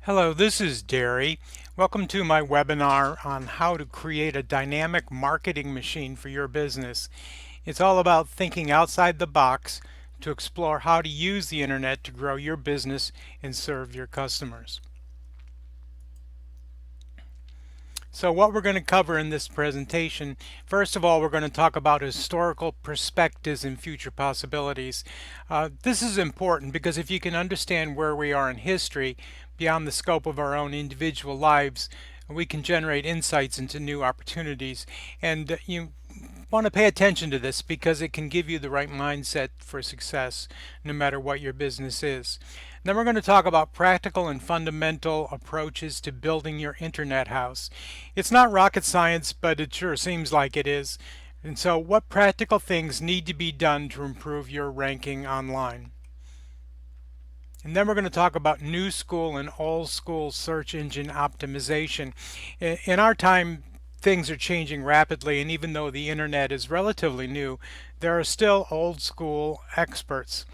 Hello, this is Derry. Welcome to my webinar on how to create a dynamic marketing machine for your business. It's all about thinking outside the box to explore how to use the internet to grow your business and serve your customers. So what we're going to cover in this presentation, first of all, we're going to talk about historical perspectives and future possibilities. This is important because if you can understand where we are in history beyond the scope of our own individual lives, we can generate insights into new opportunities. And you want to pay attention to this because it can give you the right mindset for success no matter what your business is. Then we're going to talk about practical and fundamental approaches to building your internet house. It's not rocket science, but it sure seems like it is. And so what practical things need to be done to improve your ranking online? And then we're going to talk about new school and old school search engine optimization. In our time, things are changing rapidly, and even though the internet is relatively new, there are still old school experts.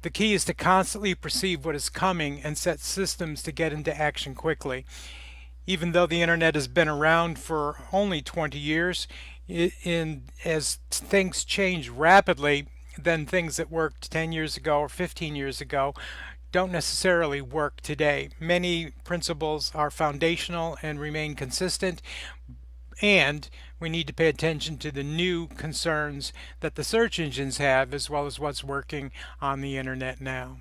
The key is to constantly perceive what is coming and set systems to get into action quickly. Even though the internet has been around for only 20 years, as things change rapidly, then things that worked 10 years ago or 15 years ago don't necessarily work today. Many principles are foundational and remain consistent, and we need to pay attention to the new concerns that the search engines have as well as what's working on the internet now.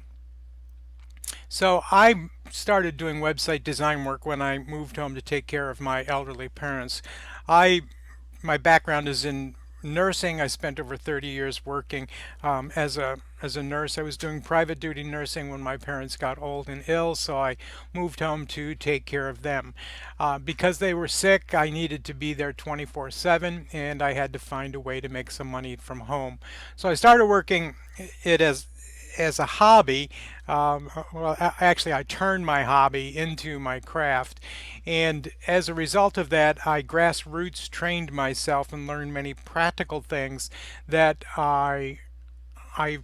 So I started doing website design work when I moved home to take care of my elderly parents. My background is in nursing. I spent over 30 years working as a nurse. I was doing private duty nursing when my parents got old and ill, so I moved home to take care of them. Because they were sick, I needed to be there 24/7, and I had to find a way to make some money from home. So I started working it as a hobby. Actually, I turned my hobby into my craft, and as a result of that, I grassroots trained myself and learned many practical things that I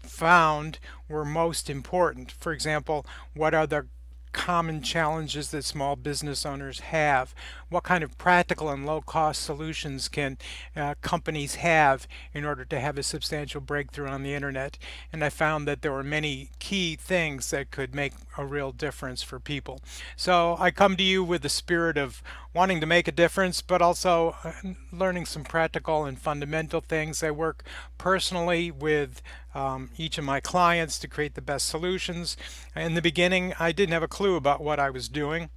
found were most important. For example, what are the common challenges that small business owners have? What kind of practical and low-cost solutions can companies have in order to have a substantial breakthrough on the internet? And I found that there were many key things that could make a real difference for people. So I come to you with the spirit of wanting to make a difference, but also learning some practical and fundamental things. I work personally with each of my clients to create the best solutions. In the beginning, I didn't have a clue about what I was doing.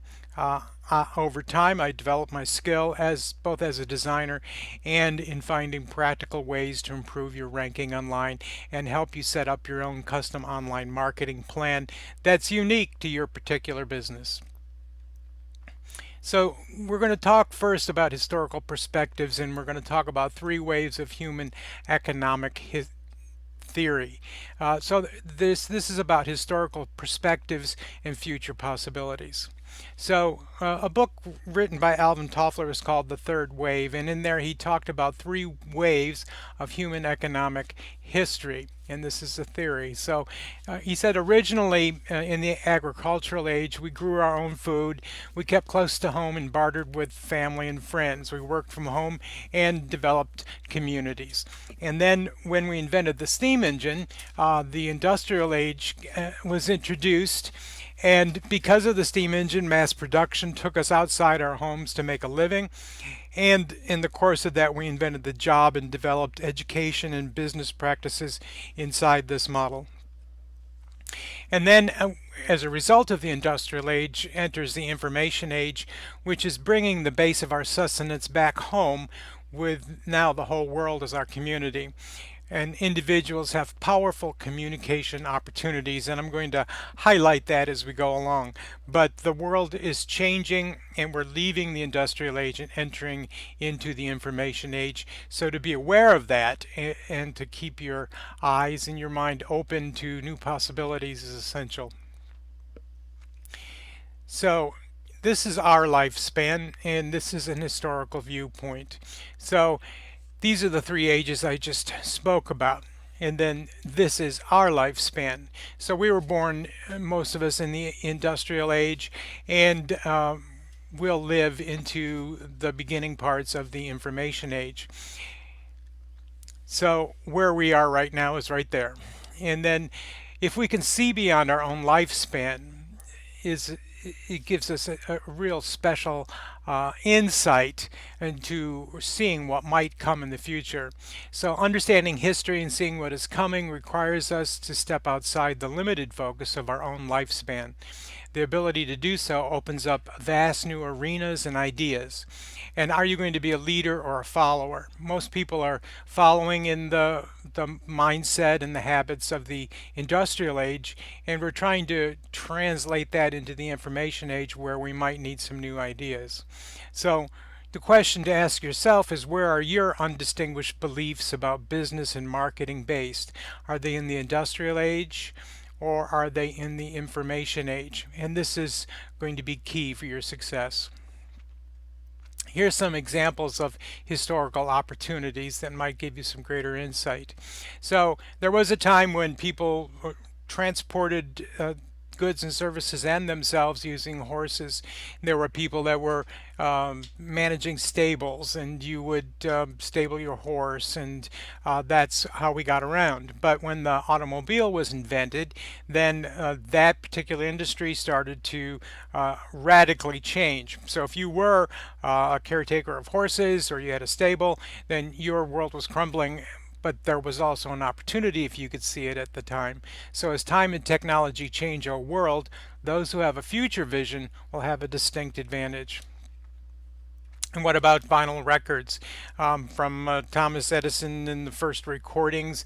Over time, I developed my skill both as a designer and in finding practical ways to improve your ranking online and help you set up your own custom online marketing plan that's unique to your particular business. So we're going to talk first about historical perspectives, and we're going to talk about three waves of human economic theory. So this is about historical perspectives and future possibilities. So a book written by Alvin Toffler is called The Third Wave, and in there he talked about three waves of human economic history, and this is a theory. So he said originally in the agricultural age, we grew our own food, we kept close to home and bartered with family and friends. We worked from home and developed communities. And then when we invented the steam engine, the industrial age was introduced. And because of the steam engine, mass production took us outside our homes to make a living. And in the course of that, we invented the job and developed education and business practices inside this model. And then as a result of the industrial age enters the information age, which is bringing the base of our sustenance back home with now the whole world as our community. And individuals have powerful communication opportunities, and I'm going to highlight that as we go along. But the world is changing, and we're leaving the industrial age and entering into the information age. So to be aware of that and to keep your eyes and your mind open to new possibilities is essential. So this is our lifespan, and this is an historical viewpoint. So these are the three ages I just spoke about. and then this is our lifespan. So we were born, most of us, in the industrial age, and we'll live into the beginning parts of the information age. So where we are right now is right there. And then if we can see beyond our own lifespan, is it gives us a real special insight into seeing what might come in the future. So understanding history and seeing what is coming requires us to step outside the limited focus of our own lifespan. The ability to do so opens up vast new arenas and ideas. And are you going to be a leader or a follower? Most people are following in the mindset and the habits of the industrial age, and we're trying to translate that into the information age where we might need some new ideas. So the question to ask yourself is, where are your undistinguished beliefs about business and marketing based? Are they in the industrial age, or are they in the information age? And this is going to be key for your success. Here's some examples of historical opportunities that might give you some greater insight. So there was a time when people transported goods and services and themselves using horses. There were people that were managing stables, and you would stable your horse, and that's how we got around. But when the automobile was invented, then that particular industry started to radically change. So if you were a caretaker of horses or you had a stable, then your world was crumbling, but there was also an opportunity if you could see it at the time. So as time and technology change our world, those who have a future vision will have a distinct advantage. And what about vinyl records? From Thomas Edison and the first recordings,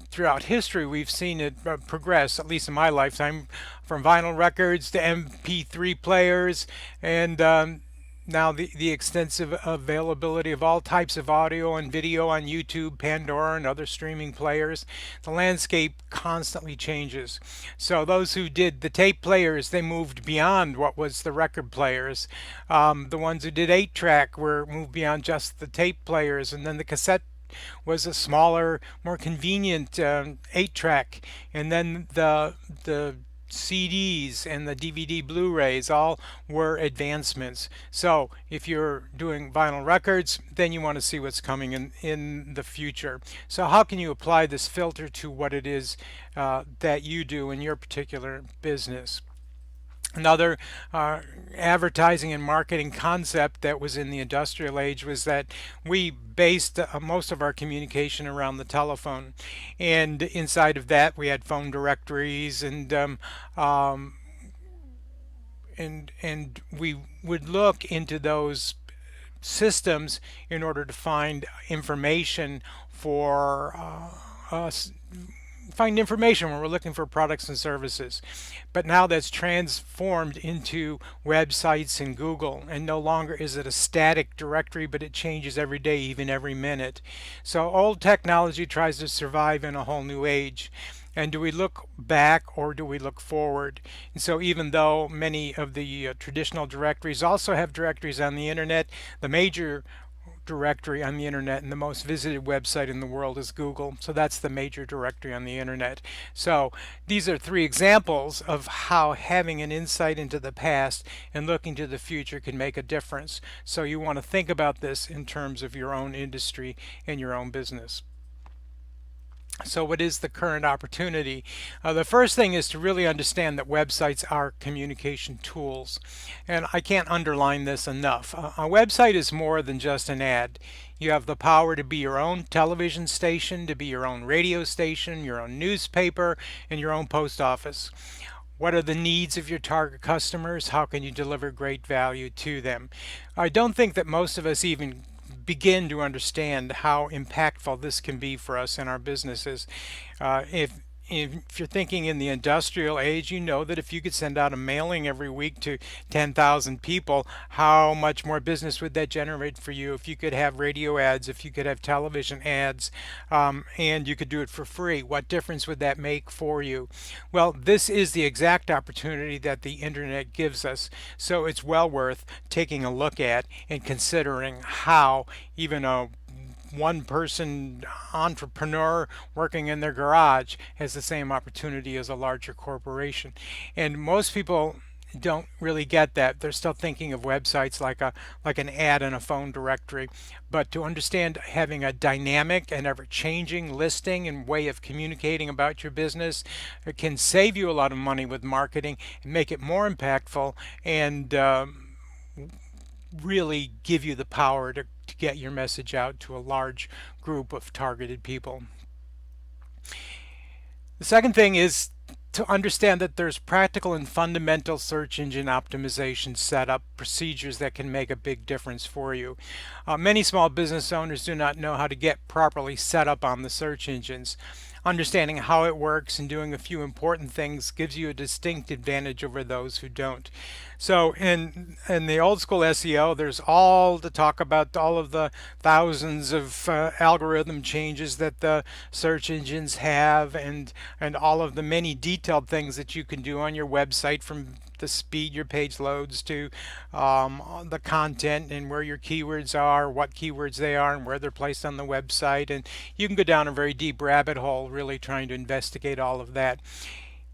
throughout history we've seen it progress, at least in my lifetime, from vinyl records to MP3 players, and now the extensive availability of all types of audio and video on YouTube, Pandora, and other streaming players. The landscape constantly changes. So those who did the tape players, they moved beyond what was the record players. The ones who did 8-track were moved beyond just the tape players, and then the cassette was a smaller, more convenient 8-track, and then the CDs and the DVD Blu-rays all were advancements. So if you're doing vinyl records, then you want to see what's coming in the future. So how can you apply this filter to what it is that you do in your particular business? Another advertising and marketing concept that was in the industrial age was that we based most of our communication around the telephone, and inside of that we had phone directories, and we would look into those systems in order to find information for us find information when we're looking for products and services. But now that's transformed into websites and Google, and no longer is it a static directory, but it changes every day, even every minute. So old technology tries to survive in a whole new age. And do we look back or do we look forward? And so even though many of the traditional directories also have directories on the internet, the major directory on the internet and the most visited website in the world is Google. So that's the major directory on the internet. So these are 3 examples of how having an insight into the past and looking to the future can make a difference. So you want to think about this in terms of your own industry and your own business. So what is the current opportunity? The first thing is to really understand that websites are communication tools. And I can't underline this enough. A website is more than just an ad. You have the power to be your own television station, to be your own radio station, your own newspaper, and your own post office. What are the needs of your target customers? How can you deliver great value to them? I don't think that most of us even begin to understand how impactful this can be for us in our businesses. If you're thinking in the industrial age, you know that if you could send out a mailing every week to 10,000 people, how much more business would that generate for you? If you could have radio ads, if you could have television ads, and you could do it for free, what difference would that make for you? Well, this is the exact opportunity that the internet gives us, so it's well worth taking a look at and considering how even a one person entrepreneur working in their garage has the same opportunity as a larger corporation. And most people don't really get that. They're still thinking of websites like an ad in a phone directory. But to understand having a dynamic and ever-changing listing and way of communicating about your business, it can save you a lot of money with marketing and make it more impactful, and really give you the power to get your message out to a large group of targeted people. The second thing is to understand that there's practical and fundamental search engine optimization setup procedures that can make a big difference for you. Many small business owners do not know how to get properly set up on the search engines. Understanding how it works and doing a few important things gives you a distinct advantage over those who don't. So in the old school SEO, there's all to talk about, all of the thousands of algorithm changes that the search engines have, and all of the many detailed things that you can do on your website, from the speed your page loads to the content and where your keywords are, what keywords they are, and where they're placed on the website. And you can go down a very deep rabbit hole really trying to investigate all of that.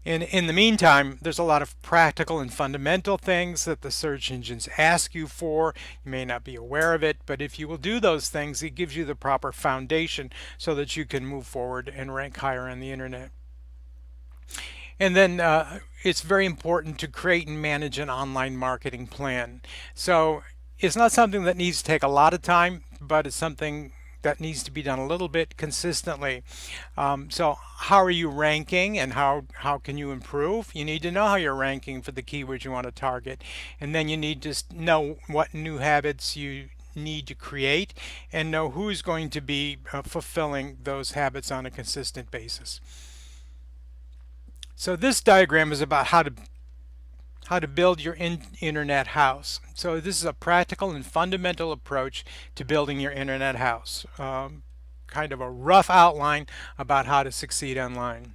In the meantime, there's a lot of practical and fundamental things that the search engines ask you for. You may not be aware of it, but if you will do those things, it gives you the proper foundation so that you can move forward and rank higher on the internet. And then it's very important to create and manage an online marketing plan. So it's not something that needs to take a lot of time, but it's something that needs to be done a little bit consistently. So how are you ranking, and how can you improve? You need to know how you're ranking for the keywords you want to target. And then you need to know what new habits you need to create, and know who's going to be fulfilling those habits on a consistent basis. So this diagram is about how to build your internet house. So this is a practical and fundamental approach to building your internet house. Kind of a rough outline about how to succeed online.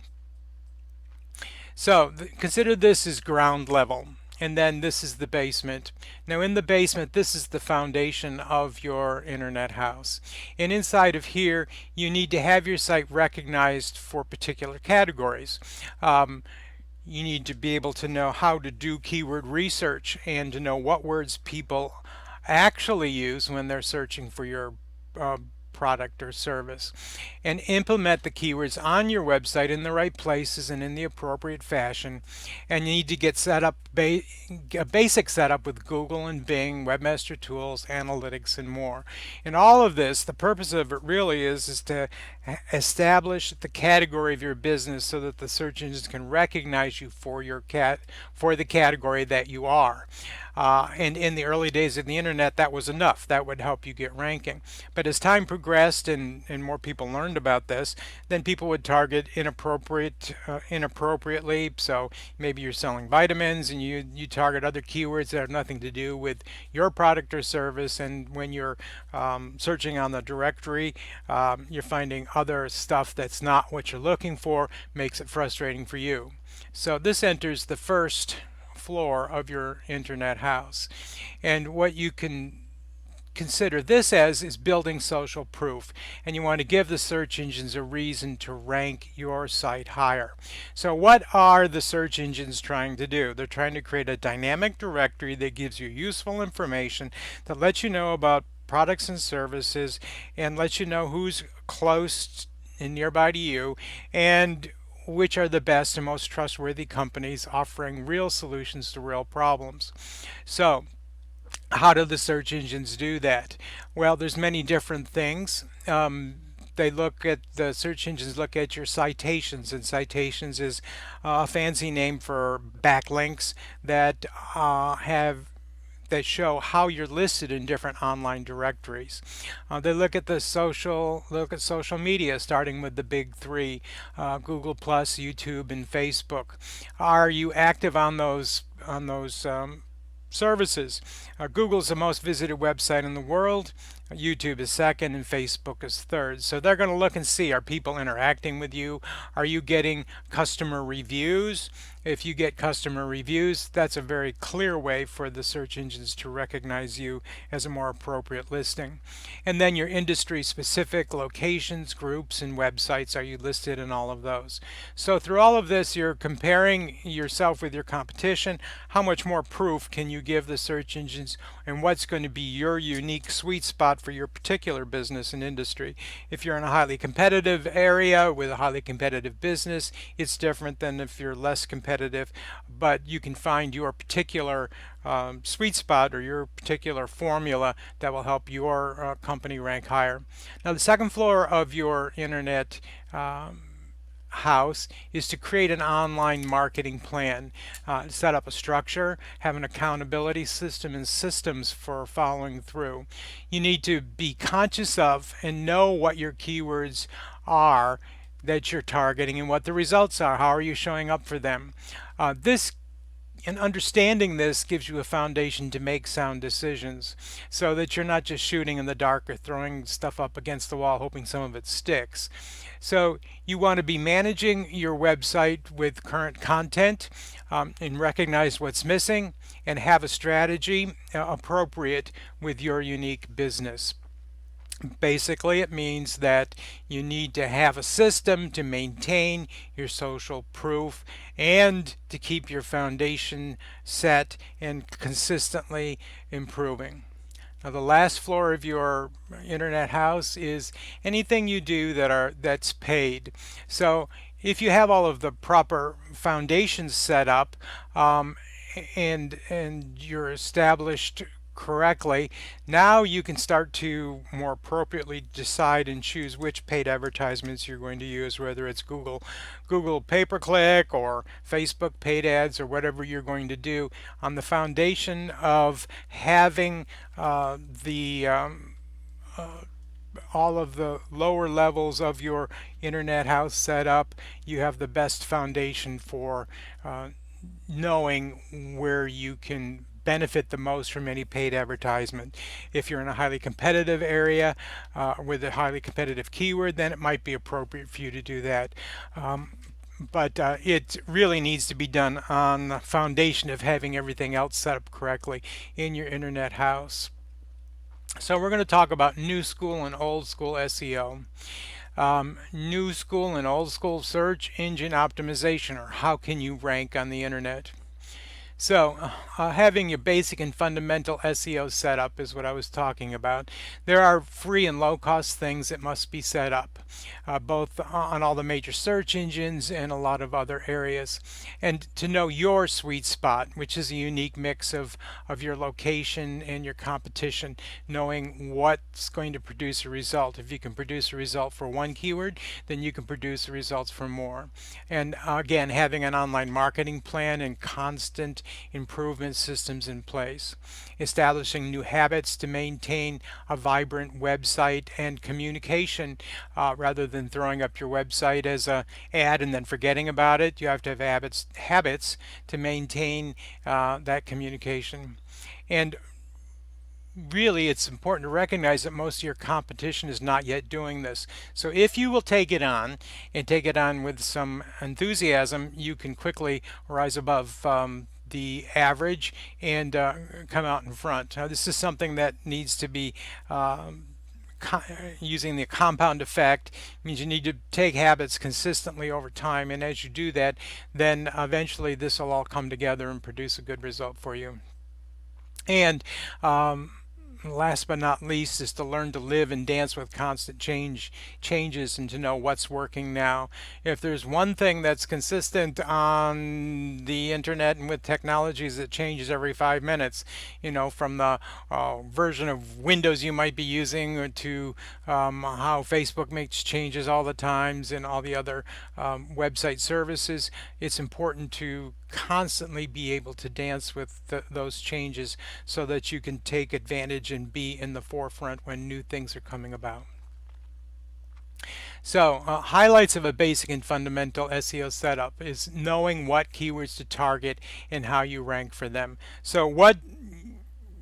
So consider this as ground level, and then this is the basement. Now in the basement, this is the foundation of your internet house. And inside of here, you need to have your site recognized for particular categories. You need to be able to know how to do keyword research and to know what words people actually use when they're searching for your product or service, and implement the keywords on your website in the right places and in the appropriate fashion. And you need to get set up a basic setup with Google and Bing, Webmaster Tools, Analytics, and more. And all of this, the purpose of it really is to establish the category of your business so that the search engines can recognize you for the category that you are. And in the early days of the internet, that was enough. That would help you get ranking. But as time progressed and more people learned about this, then people would target inappropriately. So maybe you're selling vitamins and you target other keywords that have nothing to do with your product or service. And when you're searching on the directory, you're finding other stuff that's not what you're looking for, makes it frustrating for you. So this enters the first floor of your internet house. And what you can consider this as is building social proof, and you want to give the search engines a reason to rank your site higher. So what are the search engines trying to do? They're trying to create a dynamic directory that gives you useful information, that lets you know about products and services, and lets you know who's close and nearby to you, and which are the best and most trustworthy companies offering real solutions to real problems. So how do the search engines do that? Well, there's many different things. The search engines look at your citations, and citations is a fancy name for backlinks that show how you're listed in different online directories. They look at social media, starting with the big three: Google+, YouTube, and Facebook. Are you active on those services? Google's the most visited website in the world. YouTube is second, and Facebook is third. So they're going to look and see, are people interacting with you? Are you getting customer reviews? If you get customer reviews, that's a very clear way for the search engines to recognize you as a more appropriate listing. And then your industry specific locations, groups, and websites, are you listed in all of those? So through all of this, you're comparing yourself with your competition. How much more proof can you give the search engines, and what's going to be your unique sweet spot for your particular business and industry? If you're in a highly competitive area with a highly competitive business, it's different than if you're less competitive, but you can find your particular sweet spot or your particular formula that will help your company rank higher. Now, the second floor of your internet house is to create an online marketing plan, set up a structure, have an accountability system, and systems for following through. You need to be conscious of and know what your keywords are that you're targeting and what the results are. How are you showing up for them? This and understanding this gives you a foundation to make sound decisions, so that you're not just shooting in the dark or throwing stuff up against the wall hoping some of it sticks. So you want to be managing your website with current content, and recognize what's missing and have a strategy appropriate with your unique business. Basically, it means that you need to have a system to maintain your social proof and to keep your foundation set and consistently improving. Now, the last floor of your internet house is anything you do that's paid. So if you have all of the proper foundations set up, and you're established correctly, now you can start to more appropriately decide and choose which paid advertisements you're going to use, whether it's Google pay-per-click or Facebook paid ads or whatever you're going to do, on the foundation of having all of the lower levels of your internet house set up. You have the best foundation for knowing where you can benefit the most from any paid advertisement. If you're in a highly competitive area with a highly competitive keyword, then it might be appropriate for you to do that. But it really needs to be done on the foundation of having everything else set up correctly in your internet house. So we're going to talk about new school and old school SEO. New school and old school search engine optimization, or how can you rank on the internet. So having your basic and fundamental SEO set up is what I was talking about. There are free and low-cost things that must be set up, both on all the major search engines and a lot of other areas. And to know your sweet spot, which is a unique mix of your location and your competition, knowing what's going to produce a result. If you can produce a result for one keyword, then you can produce results for more. And again, having an online marketing plan and constant improvement systems in place, establishing new habits to maintain a vibrant website and communication, rather than throwing up your website as a ad and then forgetting about it. You have to have habits to maintain that communication. And really, it's important to recognize that most of your competition is not yet doing this. So if you will take it on, and take it on with some enthusiasm, you can quickly rise above the average and come out in front. Now, this is something that needs to be using the compound effect. It means you need to take habits consistently over time, and as you do that, then eventually this will all come together and produce a good result for you. And last but not least is to learn to live and dance with constant changes and to know what's working now. If there's one thing that's consistent on the internet and with technologies that changes every 5 minutes, from the version of Windows you might be using to how Facebook makes changes all the times and all the other website services, it's important to constantly be able to dance with those changes so that you can take advantage and be in the forefront when new things are coming about. So highlights of a basic and fundamental SEO setup is knowing what keywords to target and how you rank for them. So what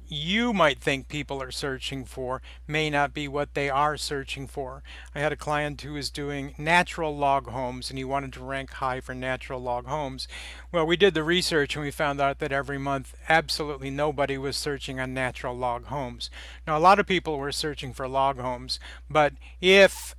you might think people are searching for may not be what they are searching for. I had a client who was doing natural log homes and he wanted to rank high for natural log homes. Well, we did the research and we found out that every month absolutely nobody was searching on natural log homes. Now, a lot of people were searching for log homes, but if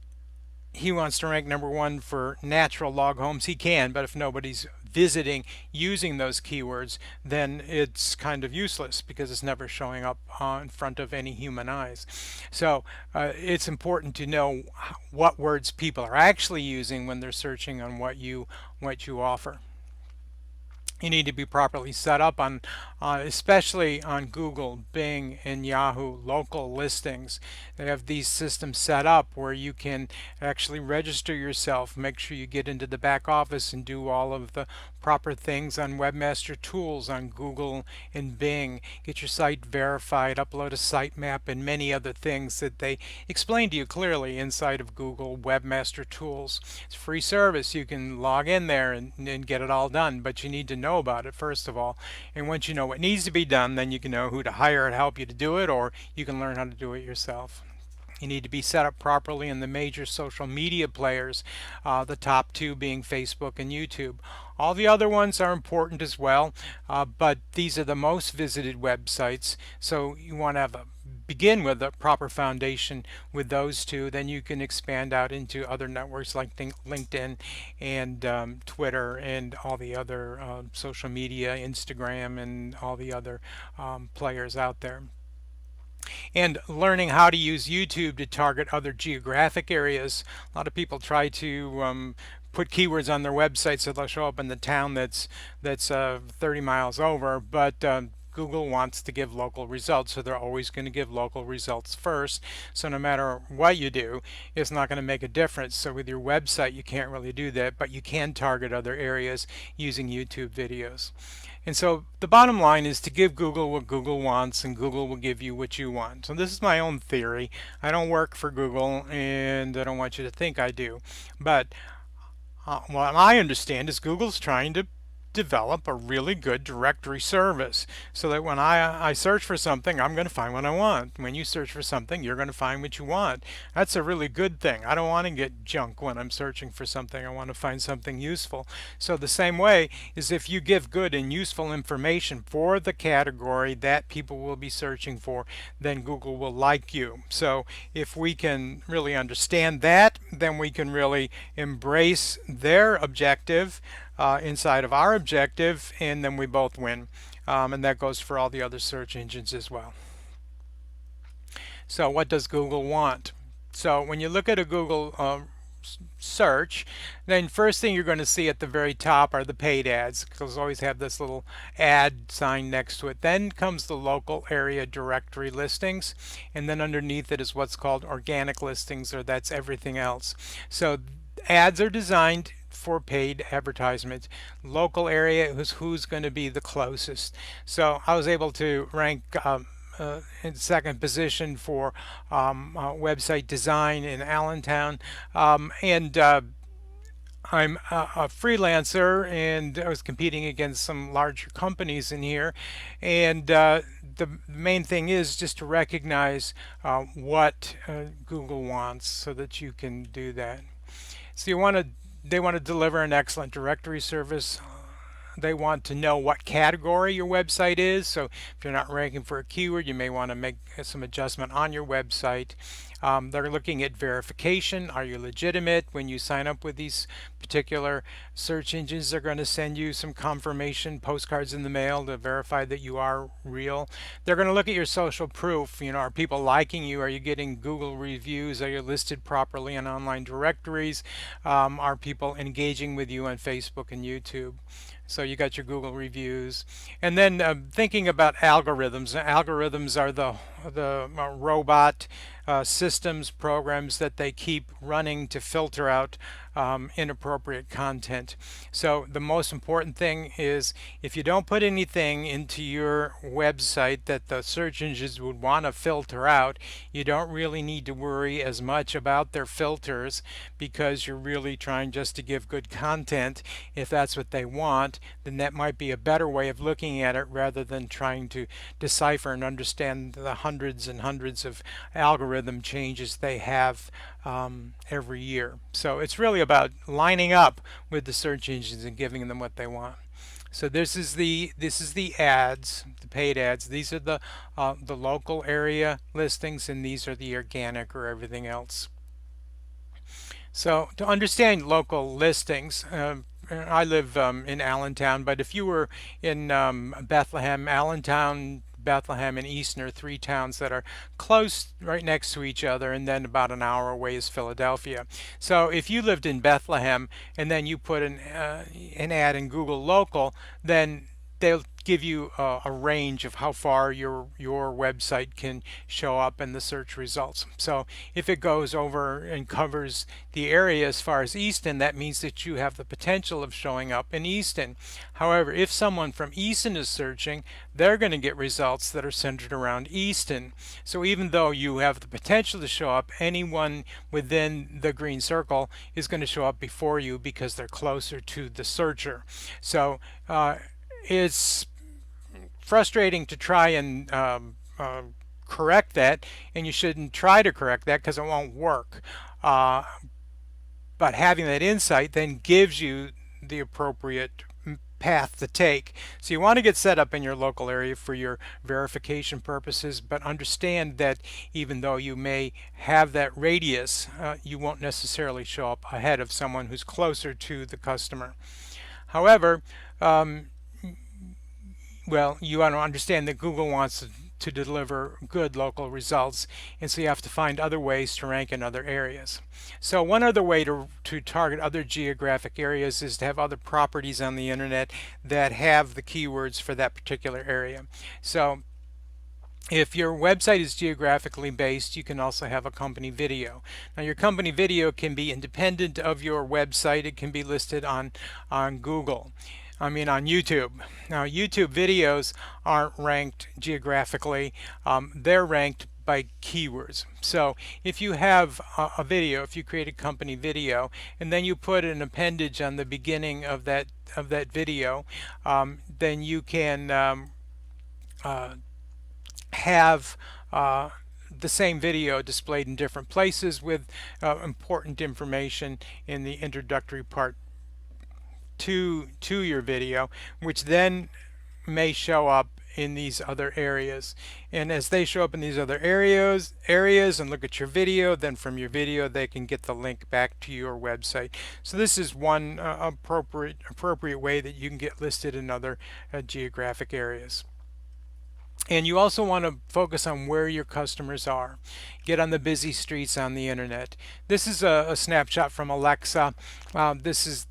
he wants to rank number one for natural log homes, he can, but if nobody's visiting using those keywords, then it's kind of useless because it's never showing up in front of any human eyes. So it's important to know what words people are actually using when they're searching on what you offer. You need to be properly set up on, especially on Google, Bing, and Yahoo local listings. They have these systems set up where you can actually register yourself, make sure you get into the back office and do all of the proper things on Webmaster Tools on Google and Bing. Get your site verified, upload a sitemap, and many other things that they explain to you clearly inside of Google Webmaster Tools. It's a free service. You can log in there and get it all done, but you need to know about it first of all. And once you know what needs to be done, then you can know who to hire to help you to do it, or you can learn how to do it yourself. You need to be set up properly in the major social media players, the top two being Facebook and YouTube. All the other ones are important as well, but these are the most visited websites, so you want to have begin with a proper foundation with those two. Then you can expand out into other networks like LinkedIn and Twitter and all the other social media, Instagram, and all the other players out there. And learning how to use YouTube to target other geographic areas. A lot of people try to put keywords on their website so they'll show up in the town that's 30 miles over, but Google wants to give local results, so they're always going to give local results first. So no matter what you do, it's not going to make a difference. So with your website, you can't really do that, but you can target other areas using YouTube videos. And so the bottom line is to give Google what Google wants, and Google will give you what you want. So this is my own theory. I don't work for Google, and I don't want you to think I do. But what I understand is Google's trying to develop a really good directory service so that when I search for something, I'm going to find what I want. When you search for something, you're going to find what you want. That's a really good thing. I don't want to get junk when I'm searching for something. I want to find something useful. So the same way is if you give good and useful information for the category that people will be searching for, then Google will like you. So if we can really understand that, then we can really embrace their objective inside of our objective, and then we both win. And that goes for all the other search engines as well. So what does Google want? So when you look at a Google search, then first thing you're going to see at the very top are the paid ads, because they always have this little ad sign next to it. Then comes the local area directory listings, and then underneath it is what's called organic listings, or that's everything else. So ads are designed for paid advertisements. Local area is who's going to be the closest. So I was able to rank in second position for website design in Allentown, and I'm a freelancer, and I was competing against some larger companies in here, and the main thing is just to recognize what Google wants so that you can do that. So they want to deliver an excellent directory service. They want to know what category your website is. So if you're not ranking for a keyword, you may want to make some adjustment on your website. They're looking at verification. Are you legitimate? When you sign up with these particular search engines, they're going to send you some confirmation postcards in the mail to verify that you are real. They're going to look at your social proof. You know, are people liking you? Are you getting Google reviews? Are you listed properly in online directories? Are people engaging with you on Facebook and YouTube? So you got your Google reviews, and then thinking about algorithms. Algorithms are the robot systems, programs that they keep running to filter out inappropriate content. So the most important thing is, if you don't put anything into your website that the search engines would want to filter out, you don't really need to worry as much about their filters, because you're really trying just to give good content. If that's what they want, then that might be a better way of looking at it, rather than trying to decipher and understand the hundreds and hundreds of algorithm changes they have every year. So it's really about lining up with the search engines and giving them what they want. So this is the ads, the paid ads. These are the local area listings, and these are the organic or everything else. So to understand local listings, I live in Allentown, but if you were in Bethlehem, Allentown, Bethlehem, and Easton are three towns that are close, right next to each other, and then about an hour away is Philadelphia. So if you lived in Bethlehem and then you put an ad in Google Local, then they'll give you a range of how far your website can show up in the search results. So if it goes over and covers the area as far as Easton, that means that you have the potential of showing up in Easton. However, if someone from Easton is searching, they're going to get results that are centered around Easton. So even though you have the potential to show up, anyone within the green circle is going to show up before you because they're closer to the searcher. So it's frustrating to try and correct that, and you shouldn't try to correct that because it won't work. But having that insight then gives you the appropriate path to take. So you want to get set up in your local area for your verification purposes, but understand that even though you may have that radius, you won't necessarily show up ahead of someone who's closer to the customer. However, well, you want to understand that Google wants to deliver good local results, and so you have to find other ways to rank in other areas. So one other way to target other geographic areas is to have other properties on the internet that have the keywords for that particular area. So if your website is geographically based, you can also have a company video. Now your company video can be independent of your website. It can be listed on Google. On YouTube. Now YouTube videos aren't ranked geographically, they're ranked by keywords. So if you have a video, if you create a company video and then you put an appendage on the beginning of that video, then you can have the same video displayed in different places with important information in the introductory part to your video, which then may show up in these other areas. And as they show up in these other areas and look at your video, then from your video they can get the link back to your website. So this is one appropriate way that you can get listed in other geographic areas. And you also want to focus on where your customers are. Get on the busy streets on the internet. This is a snapshot from Alexa.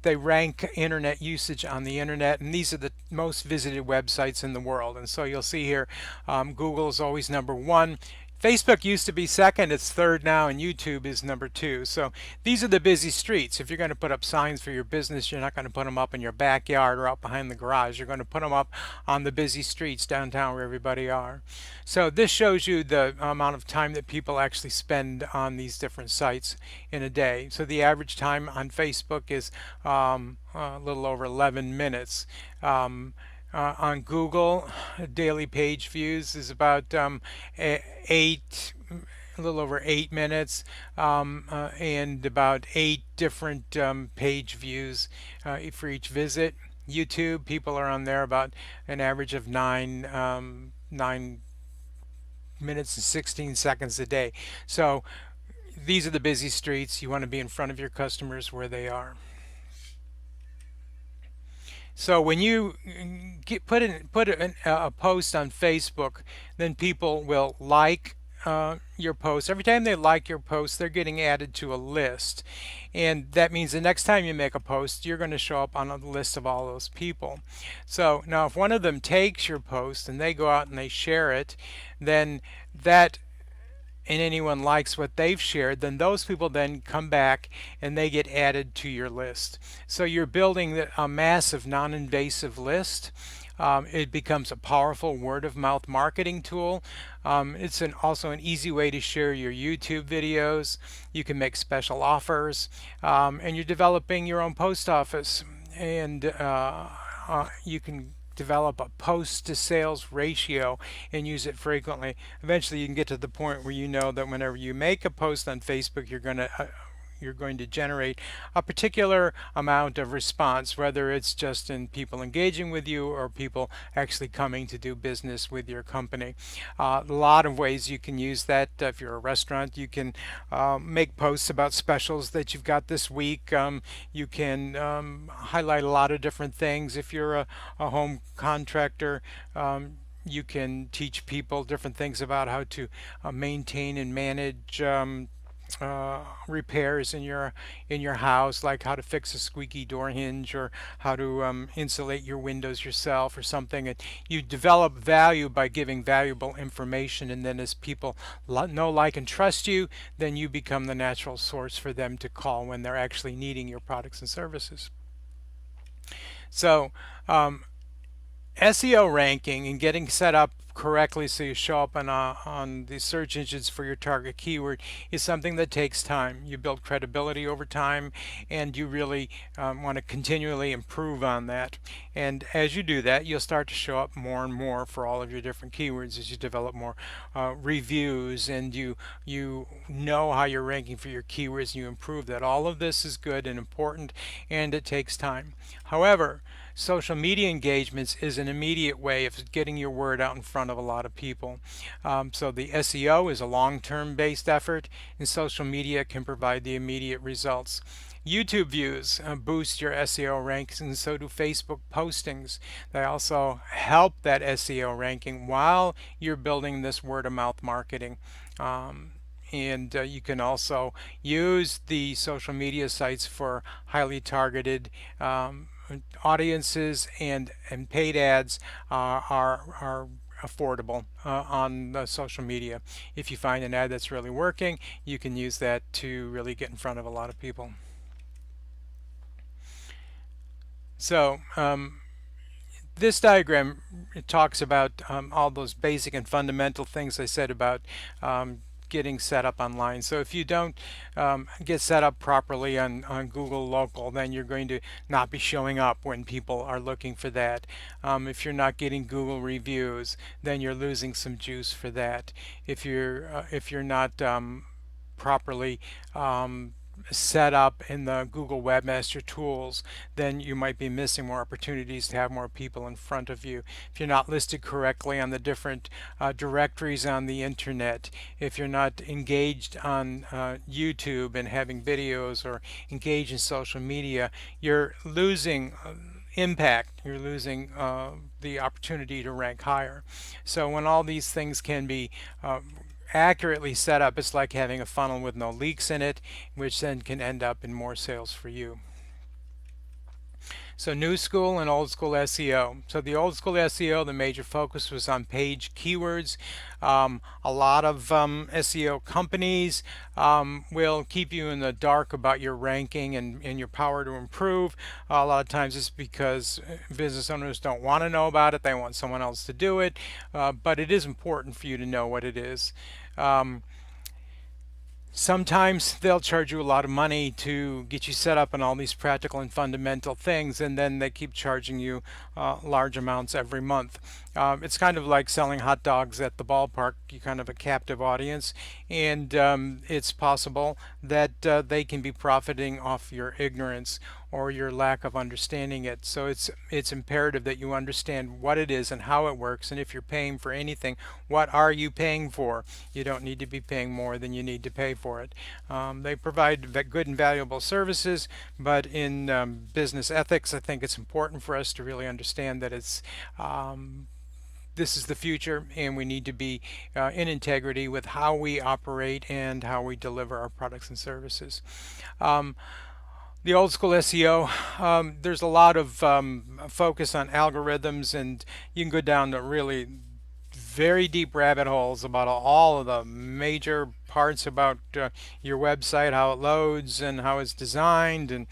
They rank internet usage on the internet, and these are the most visited websites in the world. And so you'll see here, Google is always #1. Facebook used to be second, it's third now, and YouTube is #2. So these are the busy streets. If you're going to put up signs for your business, you're not going to put them up in your backyard or out behind the garage. You're going to put them up on the busy streets downtown where everybody are. So this shows you the amount of time that people actually spend on these different sites in a day. So the average time on Facebook is a little over 11 minutes. On Google, daily page views is about a little over 8 minutes, and about 8 different page views for each visit. YouTube, people are on there about an average of 9 minutes and 16 seconds a day. So these are the busy streets. You want to be in front of your customers where they are. So when you put a post on Facebook, then people will like your post. Every time they like your post, they're getting added to a list. And that means the next time you make a post, you're going to show up on a list of all those people. So now if one of them takes your post and they go out and they share it, then that and anyone likes what they've shared, then those people then come back and they get added to your list. So you're building a massive non-invasive list. It becomes a powerful word of mouth marketing tool. It's also an easy way to share your YouTube videos. You can make special offers, and you're developing your own post office, and you can develop a post to sales ratio and use it frequently. Eventually you can get to the point where you know that whenever you make a post on Facebook, you're going to generate a particular amount of response, whether it's just in people engaging with you or people actually coming to do business with your company. A lot of ways you can use that. If you're a restaurant, you can make posts about specials that you've got this week. You can highlight a lot of different things. If you're a home contractor, you can teach people different things about how to maintain and manage repairs in your house, like how to fix a squeaky door hinge or how to insulate your windows yourself or something. And you develop value by giving valuable information, and then as people know, like, and trust you, then you become the natural source for them to call when they're actually needing your products and services. So SEO ranking and getting set up correctly so you show up on the search engines for your target keyword is something that takes time. You build credibility over time, and you really want to continually improve on that. And as you do that, you'll start to show up more and more for all of your different keywords as you develop more reviews, and you know how you're ranking for your keywords, and you improve that. All of this is good and important, and it takes time. However, social media engagements is an immediate way of getting your word out in front of a lot of people. So the SEO is a long-term based effort, and social media can provide the immediate results. YouTube views boost your SEO ranks, and so do Facebook postings. They also help that SEO ranking while you're building this word-of-mouth marketing. And you can also use the social media sites for highly targeted audiences, and paid ads are affordable on social media. If you find an ad that's really working, you can use that to really get in front of a lot of people. So this diagram, it talks about all those basic and fundamental things I said about getting set up online. So if you don't get set up properly on Google Local, then you're going to not be showing up when people are looking for that. If you're not getting Google reviews, then you're losing some juice for that. If you're not properly set up in the Google Webmaster Tools, then you might be missing more opportunities to have more people in front of you. If you're not listed correctly on the different directories on the internet, if you're not engaged on YouTube and having videos or engaged in social media, you're losing impact. You're losing the opportunity to rank higher. So when all these things can be accurately set up, it's like having a funnel with no leaks in it, which then can end up in more sales for you. So new school and old school SEO. So the old school SEO, the major focus was on page keywords. A lot of SEO companies will keep you in the dark about your ranking and your power to improve. A lot of times it's because business owners don't want to know about it. They want someone else to do it. But it is important for you to know what it is. Sometimes they'll charge you a lot of money to get you set up on all these practical and fundamental things, and then they keep charging you large amounts every month. It's kind of like selling hot dogs at the ballpark. You're kind of a captive audience, and it's possible that they can be profiting off your ignorance or your lack of understanding it. So it's imperative that you understand what it is and how it works, and if you're paying for anything, what are you paying for? You don't need to be paying more than you need to pay for it. They provide good and valuable services, but in business ethics, I think it's important for us to really understand that this is the future, and we need to be in integrity with how we operate and how we deliver our products and services. The old school SEO, there's a lot of focus on algorithms, and you can go down to really very deep rabbit holes about all of the major parts about your website, how it loads and how it's designed, and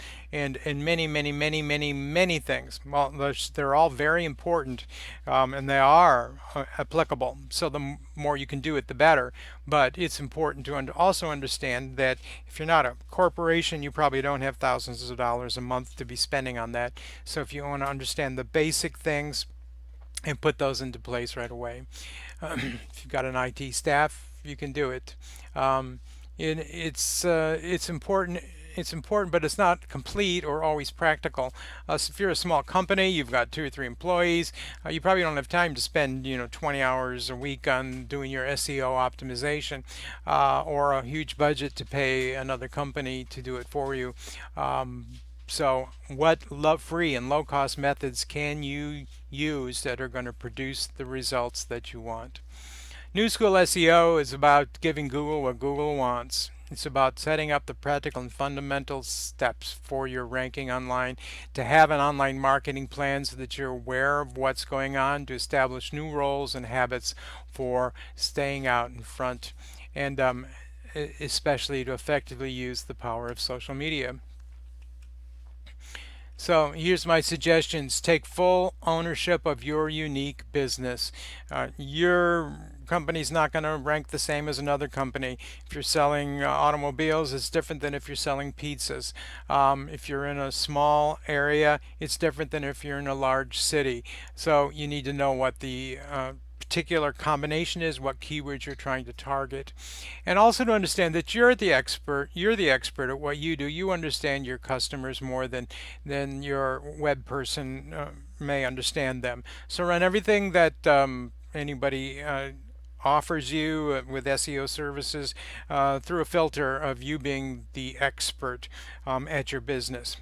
many things. Well, they're all very important, and they are applicable. So the more you can do it, the better. But it's important to also understand that if you're not a corporation, you probably don't have thousands of dollars a month to be spending on that. So if you want to understand the basic things and put those into place right away. If you've got an IT staff, you can do it. Um, it's important. It's important, but it's not complete or always practical. So if you're a small company, you've got 2 or 3 employees, you probably don't have time to spend 20 hours a week on doing your SEO optimization, or a huge budget to pay another company to do it for you. So what free and low cost methods can you use that are going to produce the results that you want? New School SEO is about giving Google what Google wants. It's about setting up the practical and fundamental steps for your ranking online, to have an online marketing plan so that you're aware of what's going on, to establish new roles and habits for staying out in front, and especially to effectively use the power of social media. So here's my suggestions. Take full ownership of your unique business. Your company's not going to rank the same as another company. If you're selling automobiles, it's different than if you're selling pizzas. If you're in a small area, it's different than if you're in a large city. So you need to know what the particular combination is, what keywords you're trying to target, and also to understand that you're the expert at what you do. You understand your customers more than your web person may understand them. So run everything that anybody offers you with SEO services through a filter of you being the expert at your business.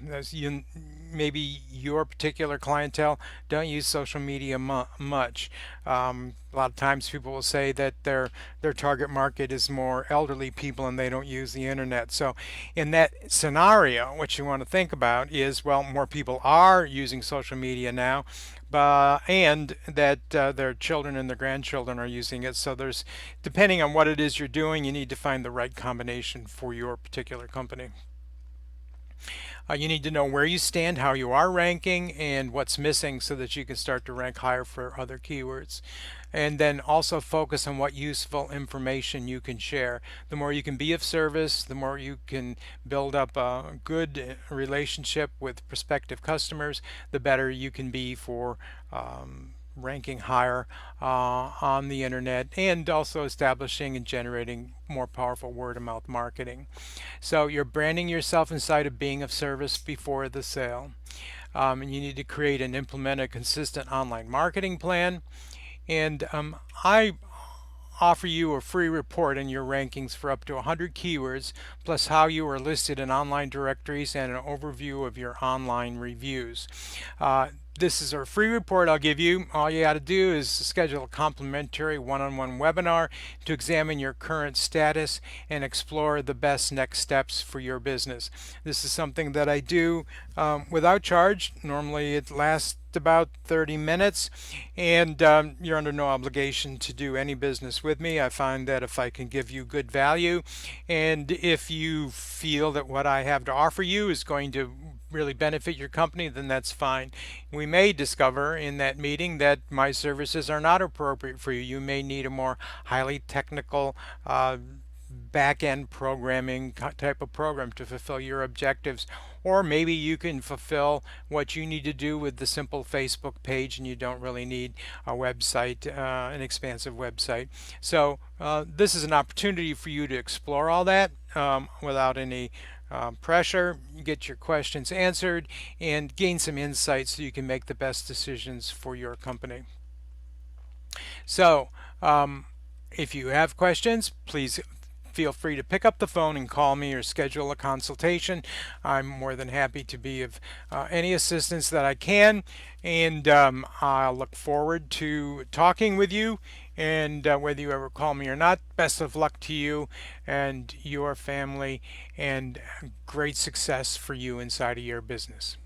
Maybe your particular clientele don't use social media much. A lot of times people will say that their target market is more elderly people and they don't use the internet. So in that scenario, what you want to think about is, well, more people are using social media now, and that their children and their grandchildren are using it. So there's, depending on what it is you're doing, you need to find the right combination for your particular company. You need to know where you stand, how you are ranking, and what's missing so that you can start to rank higher for other keywords. And then also focus on what useful information you can share. The more you can be of service, the more you can build up a good relationship with prospective customers, the better you can be for ranking higher on the internet, and also establishing and generating more powerful word-of-mouth marketing. So you're branding yourself inside of being of service before the sale. And you need to create and implement a consistent online marketing plan. And I offer you a free report on your rankings for up to 100 keywords, plus how you are listed in online directories and an overview of your online reviews. This is our free report I'll give you. All you got to do is schedule a complimentary one-on-one webinar to examine your current status and explore the best next steps for your business. This is something that I do without charge. Normally it lasts about 30 minutes, and you're under no obligation to do any business with me. I find that if I can give you good value, and if you feel that what I have to offer you is going to really benefit your company, then that's fine. We may discover in that meeting that my services are not appropriate for you. You may need a more highly technical back-end programming type of program to fulfill your objectives, or maybe you can fulfill what you need to do with the simple Facebook page and you don't really need a website, an expansive website. So this is an opportunity for you to explore all that without any pressure, get your questions answered, and gain some insights so you can make the best decisions for your company. So if you have questions, please feel free to pick up the phone and call me or schedule a consultation. I'm more than happy to be of any assistance that I can, and I'll look forward to talking with you. And whether you ever call me or not, best of luck to you and your family, and great success for you inside of your business.